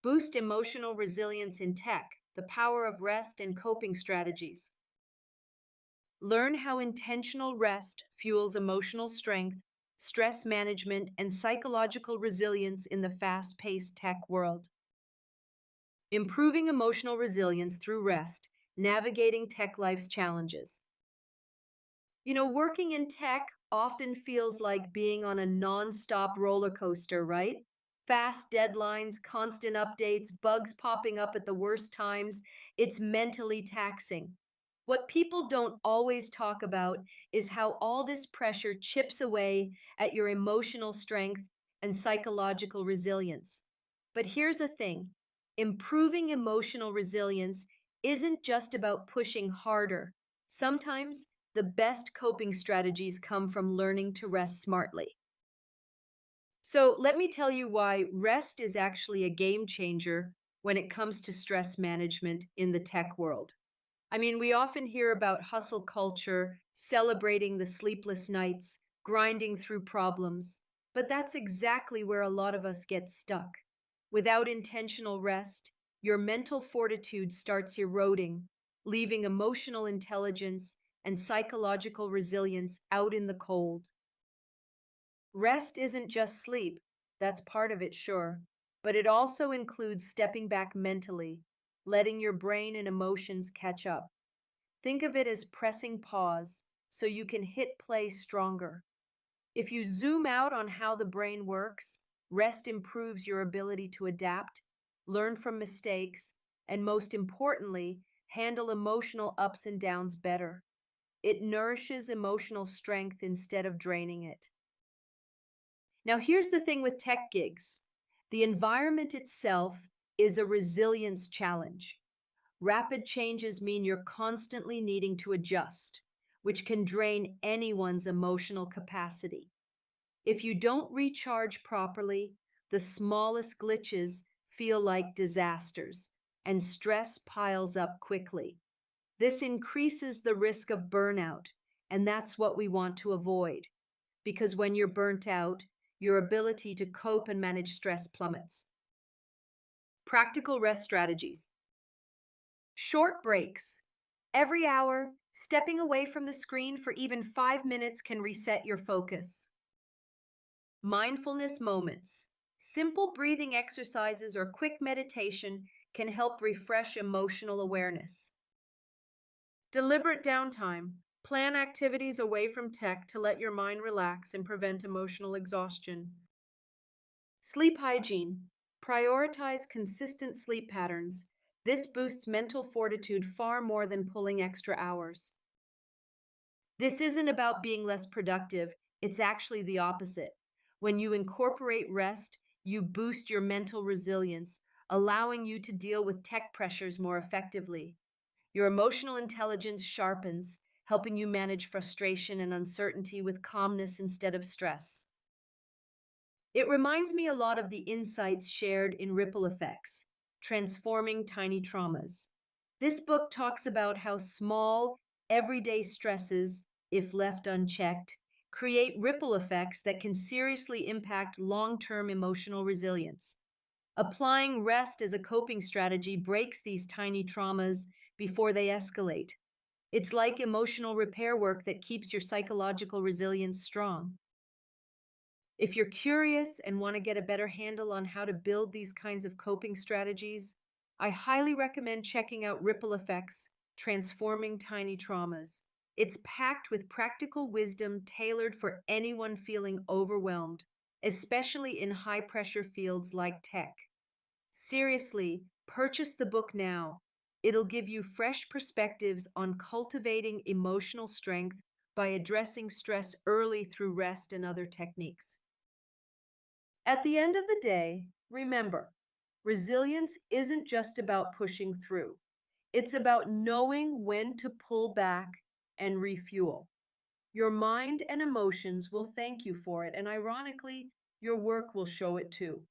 Boost emotional resilience in tech, the power of rest and coping strategies. Learn how intentional rest fuels emotional strength, stress management, and psychological resilience in the fast paced tech world. Improving emotional resilience through rest, navigating tech life's challenges. Working in tech often feels like being on a non-stop roller coaster, right? Fast deadlines, constant updates, bugs popping up at the worst times. It's mentally taxing. What people don't always talk about is how all this pressure chips away at your emotional strength and psychological resilience. But here's the thing, improving emotional resilience isn't just about pushing harder. Sometimes the best coping strategies come from learning to rest smartly. So, let me tell you why rest is actually a game changer when it comes to stress management in the tech world. I mean, we often hear about hustle culture, celebrating the sleepless nights, grinding through problems, but that's exactly where a lot of us get stuck. Without intentional rest, your mental fortitude starts eroding, leaving emotional intelligence and psychological resilience out in the cold. Rest isn't just sleep, that's part of it, sure, but it also includes stepping back mentally, letting your brain and emotions catch up. Think of it as pressing pause so you can hit play stronger. If you zoom out on how the brain works, rest improves your ability to adapt, learn from mistakes, and most importantly, handle emotional ups and downs better. It nourishes emotional strength instead of draining it. Now, here's the thing with tech gigs, the environment itself is a resilience challenge. Rapid changes mean you're constantly needing to adjust, which can drain anyone's emotional capacity. If you don't recharge properly, the smallest glitches feel like disasters, and stress piles up quickly. This increases the risk of burnout, and that's what we want to avoid, because when you're burnt out, your ability to cope and manage stress plummets. Practical rest strategies. Short breaks. Every hour, stepping away from the screen for even 5 minutes can reset your focus. Mindfulness moments. Simple breathing exercises or quick meditation can help refresh emotional awareness. Deliberate downtime. Plan activities away from tech to let your mind relax and prevent emotional exhaustion. Sleep hygiene. Prioritize consistent sleep patterns. This boosts mental fortitude far more than pulling extra hours. This isn't about being less productive, it's actually the opposite. When you incorporate rest, you boost your mental resilience, allowing you to deal with tech pressures more effectively. Your emotional intelligence sharpens, helping you manage frustration and uncertainty with calmness instead of stress. It reminds me a lot of the insights shared in Ripple Effects, Transforming Tiny Traumas. This book talks about how small, everyday stresses, if left unchecked, create ripple effects that can seriously impact long term emotional resilience. Applying rest as a coping strategy breaks these tiny traumas before they escalate. It's like emotional repair work that keeps your psychological resilience strong. If you're curious and want to get a better handle on how to build these kinds of coping strategies, I highly recommend checking out Ripple Effects Transforming Tiny Traumas. It's packed with practical wisdom tailored for anyone feeling overwhelmed, especially in high pressure fields like tech. Seriously, purchase the book now. It'll give you fresh perspectives on cultivating emotional strength by addressing stress early through rest and other techniques. At the end of the day, remember, resilience isn't just about pushing through. It's about knowing when to pull back and refuel. Your mind and emotions will thank you for it, and ironically, your work will show it too.